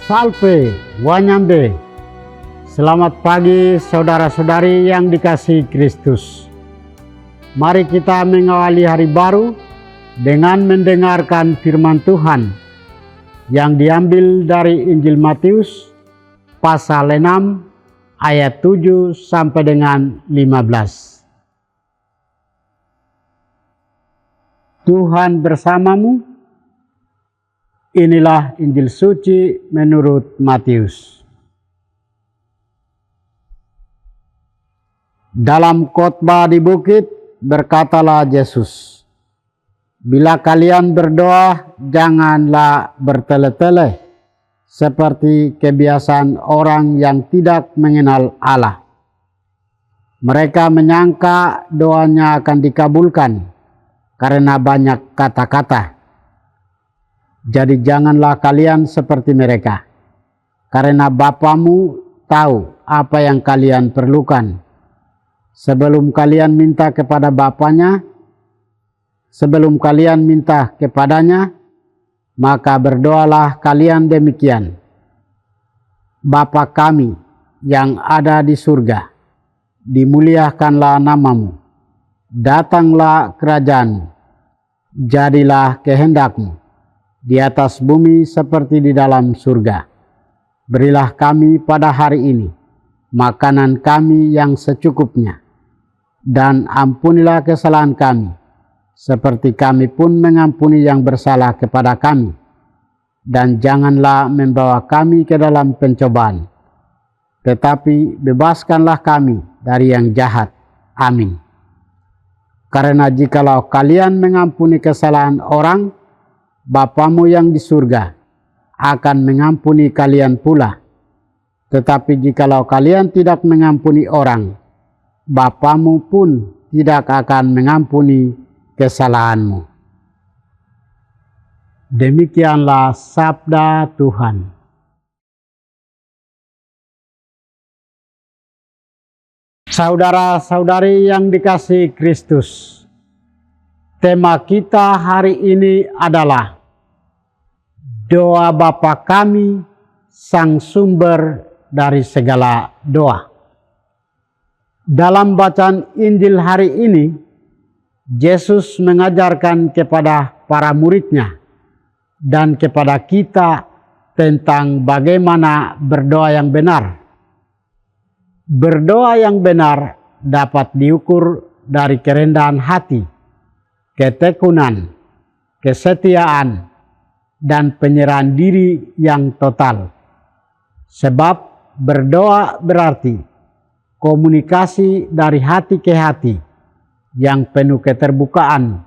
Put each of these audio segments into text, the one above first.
Salve, Wanyambe. Selamat pagi saudara-saudari yang dikasihi Kristus. Mari kita mengawali hari baru dengan mendengarkan firman Tuhan yang diambil dari Injil Matius pasal 6 ayat 7 sampai dengan 15. Tuhan bersamamu. Inilah Injil suci menurut Matius. Dalam khotbah di bukit berkatalah Yesus, "Bila kalian berdoa, janganlah bertele-tele seperti kebiasaan orang yang tidak mengenal Allah. Mereka menyangka doanya akan dikabulkan karena banyak kata-kata. Jadi janganlah kalian seperti mereka, karena Bapamu tahu apa yang kalian perlukan. Sebelum kalian minta kepadanya, maka berdoalah kalian demikian: Bapa kami yang ada di surga, dimuliakanlah namamu, datanglah kerajaanmu, jadilah kehendakmu di atas bumi seperti di dalam surga. Berilah kami pada hari ini makanan kami yang secukupnya, dan ampunilah kesalahan kami, seperti kami pun mengampuni yang bersalah kepada kami. Dan janganlah membawa kami ke dalam pencobaan, tetapi bebaskanlah kami dari yang jahat. Amin. Karena jikalau kalian mengampuni kesalahan orang, Bapamu yang di surga akan mengampuni kalian pula. Tetapi jikalau kalian tidak mengampuni orang, Bapamu pun tidak akan mengampuni kesalahanmu." Demikianlah sabda Tuhan. Saudara-saudari yang dikasihi Kristus, tema kita hari ini adalah doa Bapa kami, sang sumber dari segala doa. Dalam bacaan Injil hari ini, Yesus mengajarkan kepada para muridnya dan kepada kita tentang bagaimana berdoa yang benar. Berdoa yang benar dapat diukur dari kerendahan hati, ketekunan, kesetiaan, dan penyerahan diri yang total. Sebab berdoa berarti komunikasi dari hati ke hati yang penuh keterbukaan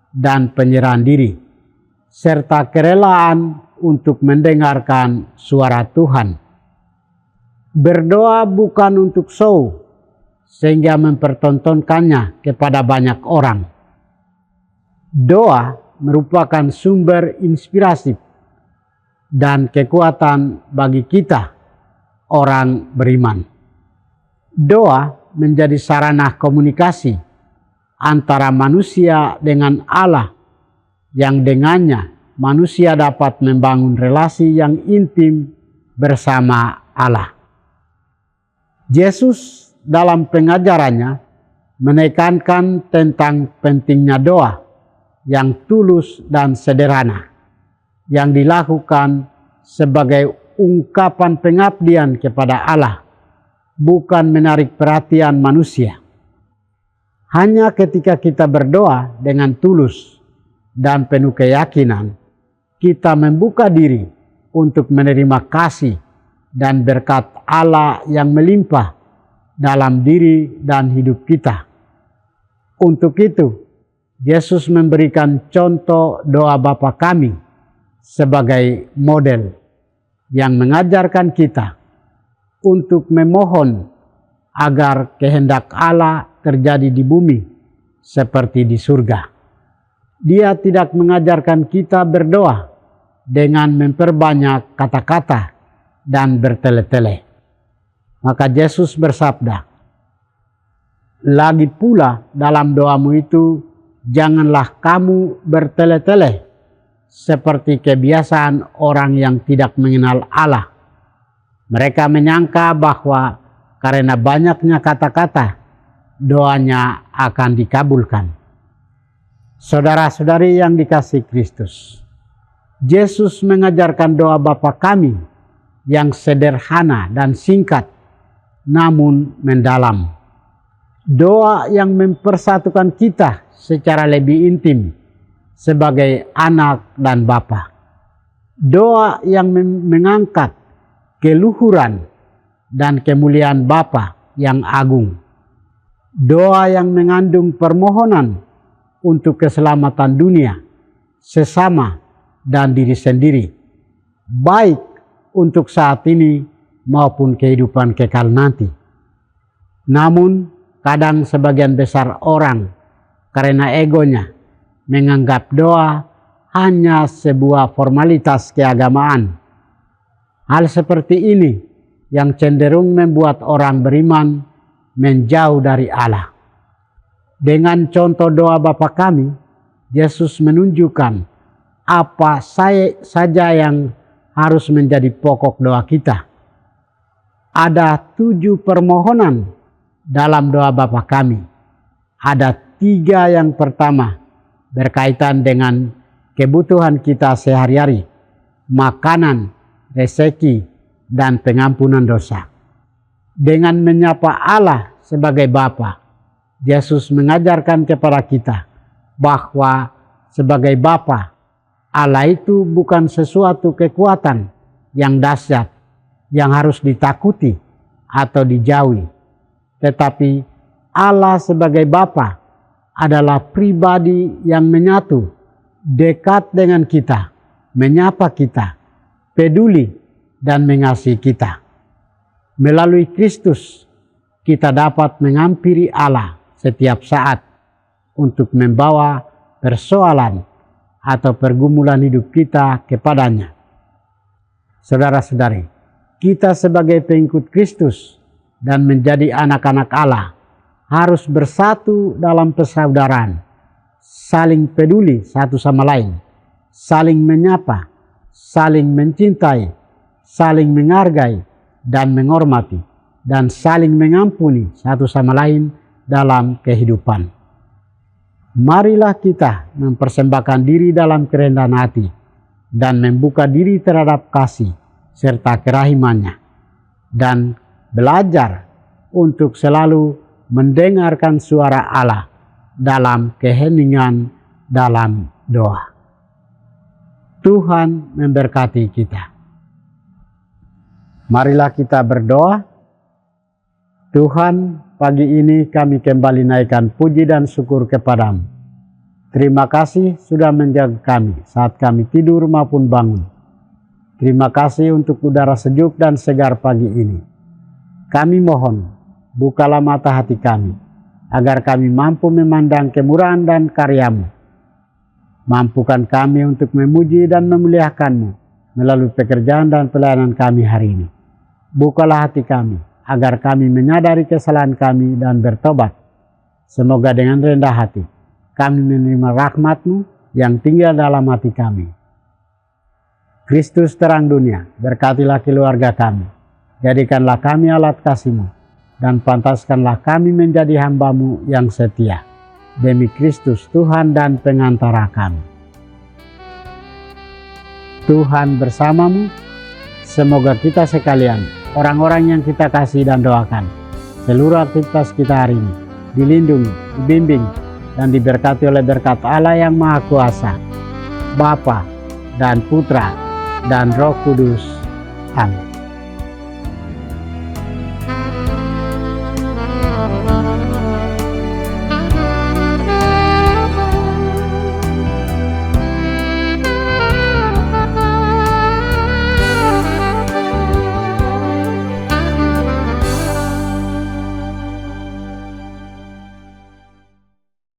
dan penyerahan diri, serta kerelaan untuk mendengarkan suara Tuhan. Berdoa bukan untuk show sehingga mempertontonkannya kepada banyak orang. Doa merupakan sumber inspirasi dan kekuatan bagi kita, orang beriman. Doa menjadi sarana komunikasi antara manusia dengan Allah, yang dengannya manusia dapat membangun relasi yang intim bersama Allah. Yesus dalam pengajarannya menekankan tentang pentingnya doa yang tulus dan sederhana, yang dilakukan sebagai ungkapan pengabdian kepada Allah, bukan menarik perhatian manusia. Hanya ketika kita berdoa dengan tulus dan penuh keyakinan, kita membuka diri untuk menerima kasih dan berkat Allah yang melimpah dalam diri dan hidup kita. Untuk itu, Yesus memberikan contoh doa Bapa kami sebagai model yang mengajarkan kita untuk memohon agar kehendak Allah terjadi di bumi seperti di surga. Dia tidak mengajarkan kita berdoa dengan memperbanyak kata-kata dan bertele-tele. Maka Yesus bersabda, "Lagi pula dalam doamu itu, janganlah kamu bertele-tele seperti kebiasaan orang yang tidak mengenal Allah. Mereka menyangka bahwa karena banyaknya kata-kata, doanya akan dikabulkan. Saudara-saudari yang dikasihi Kristus, Yesus mengajarkan doa Bapa kami yang sederhana dan singkat, namun mendalam. Doa yang mempersatukan kita secara lebih intim sebagai anak dan bapa. Doa yang mengangkat keluhuran dan kemuliaan Bapa yang agung. Doa yang mengandung permohonan untuk keselamatan dunia, sesama, dan diri sendiri, baik untuk saat ini maupun kehidupan kekal nanti. Namun, kadang sebagian besar orang karena egonya menganggap doa hanya sebuah formalitas keagamaan. Hal seperti ini yang cenderung membuat orang beriman menjauh dari Allah. Dengan contoh doa Bapa kami, Yesus menunjukkan apa saja yang harus menjadi pokok doa kita. Ada 7 permohonan dalam doa Bapa kami. Ada 3 yang pertama berkaitan dengan kebutuhan kita sehari-hari, makanan, rezeki, dan pengampunan dosa. Dengan menyapa Allah sebagai Bapa, Yesus mengajarkan kepada kita bahwa sebagai Bapa, Allah itu bukan sesuatu kekuatan yang dahsyat yang harus ditakuti atau dijauhi, tetapi Allah sebagai Bapa adalah pribadi yang menyatu, dekat dengan kita, menyapa kita, peduli dan mengasihi kita. Melalui Kristus, kita dapat menghampiri Allah setiap saat untuk membawa persoalan atau pergumulan hidup kita kepadanya. Saudara-saudari, kita sebagai pengikut Kristus dan menjadi anak-anak Allah harus bersatu dalam persaudaraan, saling peduli satu sama lain, saling menyapa, saling mencintai, saling menghargai dan menghormati, dan saling mengampuni satu sama lain dalam kehidupan. Marilah kita mempersembahkan diri dalam kerendahan hati dan membuka diri terhadap kasih serta kerahimannya, dan belajar untuk selalu mendengarkan suara Allah dalam keheningan dalam doa. Tuhan memberkati kita. Marilah kita berdoa. Tuhan, pagi ini kami kembali naikkan puji dan syukur kepadamu. Terima kasih sudah menjaga kami saat kami tidur maupun bangun. Terima kasih untuk udara sejuk dan segar pagi ini. Kami mohon, bukalah mata hati kami, agar kami mampu memandang kemurahan dan karya-Mu. Mampukan kami untuk memuji dan memuliakan-Mu melalui pekerjaan dan pelayanan kami hari ini. Bukalah hati kami, agar kami menyadari kesalahan kami dan bertobat. Semoga dengan rendah hati, kami menerima rahmat-Mu yang tinggal dalam hati kami. Kristus terang dunia, berkatilah keluarga kami. Jadikanlah kami alat kasih-Mu, dan pantaskanlah kami menjadi hamba-Mu yang setia. Demi Kristus Tuhan dan pengantara kami. Tuhan bersamamu. Semoga kita sekalian, orang-orang yang kita kasih dan doakan, seluruh aktivitas kita hari ini dilindungi, dibimbing, dan diberkati oleh berkat Allah yang Maha Kuasa, Bapa dan Putra dan Roh Kudus. Amin.